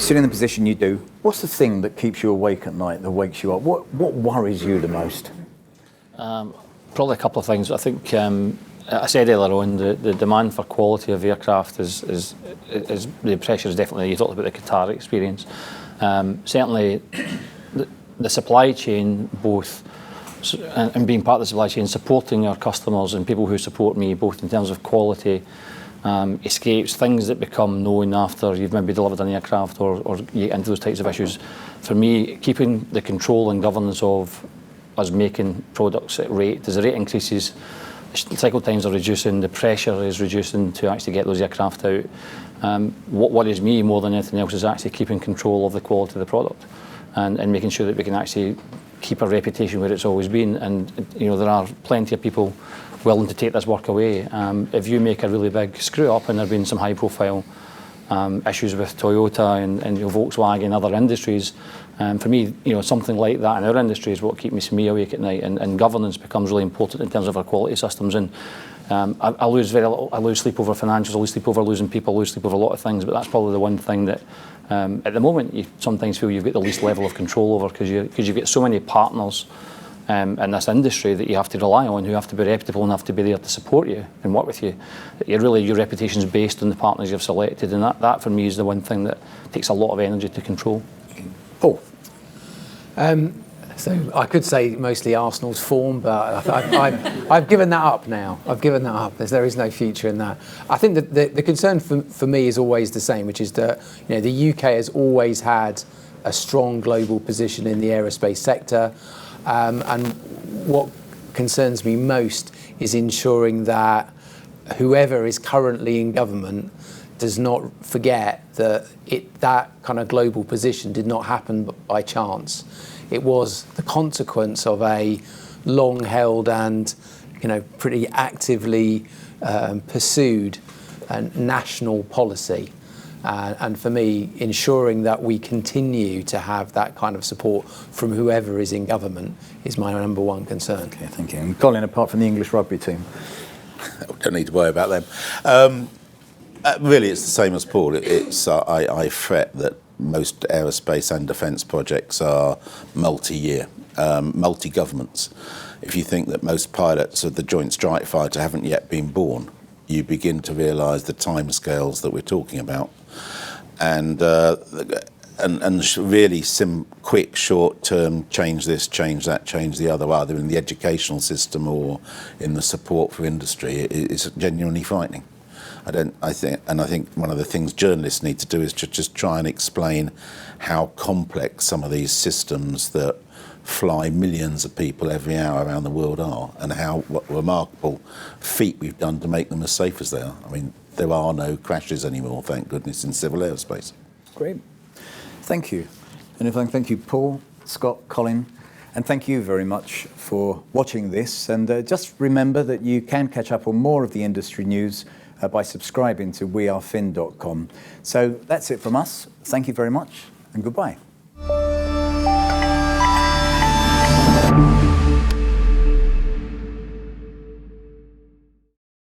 sit in the position you do, what's the thing that keeps you awake at night, that wakes you up? What worries you the most? Probably a couple of things. I think I said earlier on, the demand for quality of aircraft is the pressure is definitely. You talked about the Qatar experience. Certainly, the supply chain, both and being part of the supply chain, supporting our customers and people who support me, both in terms of quality, escapes, things that become known after you've maybe delivered an aircraft or you get into those types of issues. For me, keeping the control and governance of us making products at rate, as the rate increases, cycle times are reducing, the pressure is reducing to actually get those aircraft out. What worries me more than anything else is actually keeping control of the quality of the product and making sure that we can actually keep our reputation where it's always been. And there are plenty of people willing to take this work away. If you make a really big screw up, and there have been some high profile issues with Toyota and Volkswagen and other industries, for me, something like that in our industry is what keeps me awake at night, and governance becomes really important in terms of our quality systems. And I lose very little. I lose sleep over financials, I lose sleep over losing people, I lose sleep over a lot of things, but that's probably the one thing that at the moment you sometimes feel you've got the least level of control over, because you've got so many partners in this industry that you have to rely on, who have to be reputable and have to be there to support you and work with you. Your reputation is based on the partners you've selected, and that for me is the one thing that takes a lot of energy to control. Paul? So I could say mostly Arsenal's form, but I've given that up now. I've given that up. There is no future in that. I think that the concern for me is always the same, which is that the UK has always had a strong global position in the aerospace sector. And what concerns me most is ensuring that whoever is currently in government does not forget that that kind of global position did not happen by chance. It was the consequence of a long-held and pretty actively pursued national policy. And for me, ensuring that we continue to have that kind of support from whoever is in government is my number one concern. Okay, thank you. And Colin, apart from the English rugby team? Don't need to worry about them. Really, it's the same as Paul. I fret that most aerospace and defence projects are multi-year, multi-governments. If you think that most pilots of the Joint Strike Fighter haven't yet been born, you begin to realise the timescales that we're talking about, and really quick, short-term change this, change that, change the other, either in the educational system or in the support for industry, is genuinely frightening. I think one of the things journalists need to do is to just try and explain how complex some of these systems that fly millions of people every hour around the world are, and what remarkable feat we've done to make them as safe as they are. I mean, there are no crashes anymore, thank goodness, in civil aerospace. Great. Thank you. And if I thank you, Paul, Scott, Colin, and thank you very much for watching this. And just remember that you can catch up on more of the industry news by subscribing to wearefin.com. So that's it from us. Thank you very much, and goodbye.